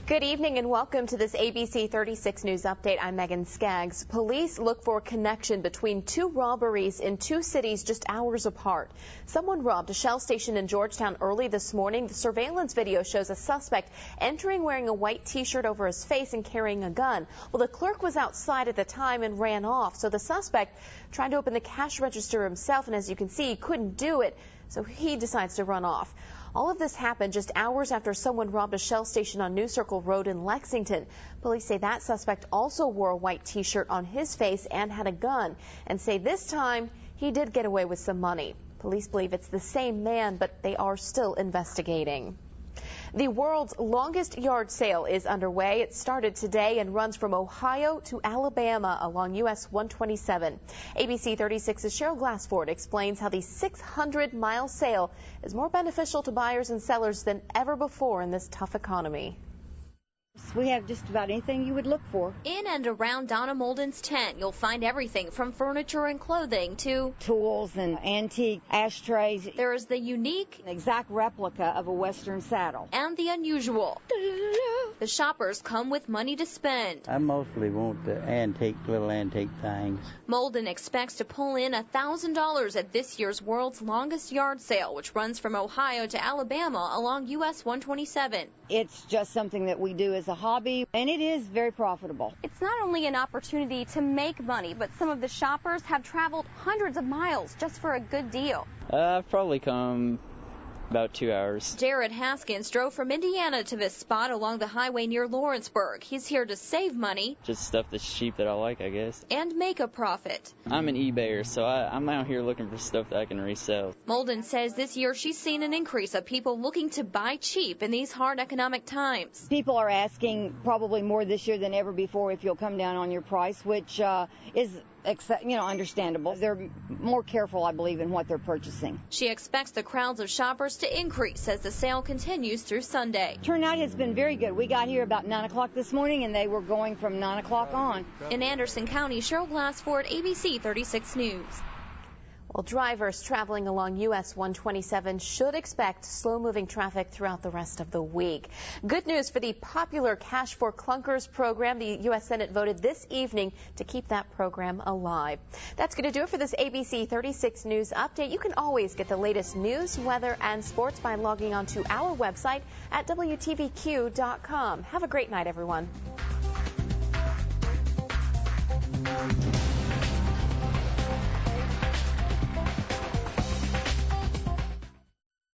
Good evening and welcome to this ABC 36 News Update. I'm Megan Skaggs. Police look for a connection between two robberies in two cities just hours apart. Someone robbed a Shell station in Georgetown early this morning. The surveillance video shows a suspect entering wearing a white T-shirt over his face and carrying a gun. Well, the clerk was outside at the time and ran off. So the suspect tried to open the cash register himself, and as you can see, he couldn't do it. So he decides to run off. All of this happened just hours after someone robbed a Shell station on New Circle Road in Lexington. Police say that suspect also wore a white T-shirt on his face and had a gun, and say this time he did get away with some money. Police believe it's the same man, but they are still investigating. The world's longest yard sale is underway. It started today and runs from Ohio to Alabama along US 127. ABC 36's Cheryl Glassford explains how the 600-mile sale is more beneficial to buyers and sellers than ever before in this tough economy. We have just about anything you would look for. In and around Donna Molden's tent, you'll find everything from furniture and clothing to tools and antique ashtrays. There is the unique, an exact replica of a Western saddle. And the unusual. The shoppers come with money to spend. I mostly want the little antique things. Molden expects to pull in $1,000 at this year's world's longest yard sale, which runs from Ohio to Alabama along US 127. It's just something that we do as a hobby, and it is very profitable. It's not only an opportunity to make money, but some of the shoppers have traveled hundreds of miles just for a good deal. I've probably come about 2 hours. Jared Haskins drove from Indiana to this spot along the highway near Lawrenceburg. He's here to save money. Just stuff that's cheap that I like, I guess. And make a profit. I'm an eBayer, so I'm out here looking for stuff that I can resell. Molden says this year she's seen an increase of people looking to buy cheap in these hard economic times. People are asking probably more this year than ever before if you'll come down on your price, which is understandable. They're more careful, I believe, in what they're purchasing. She expects the crowds of shoppers to increase as the sale continues through Sunday. Turnout has been very good. We got here about 9 o'clock this morning, and they were going from 9 o'clock on. In Anderson County, Cheryl Glassford, ABC 36 News. Well, drivers traveling along US 127 should expect slow-moving traffic throughout the rest of the week. Good news for the popular Cash for Clunkers program. The U.S. Senate voted this evening to keep that program alive. That's going to do it for this ABC 36 News Update. You can always get the latest news, weather, and sports by logging on to our website at WTVQ.com. Have a great night, everyone.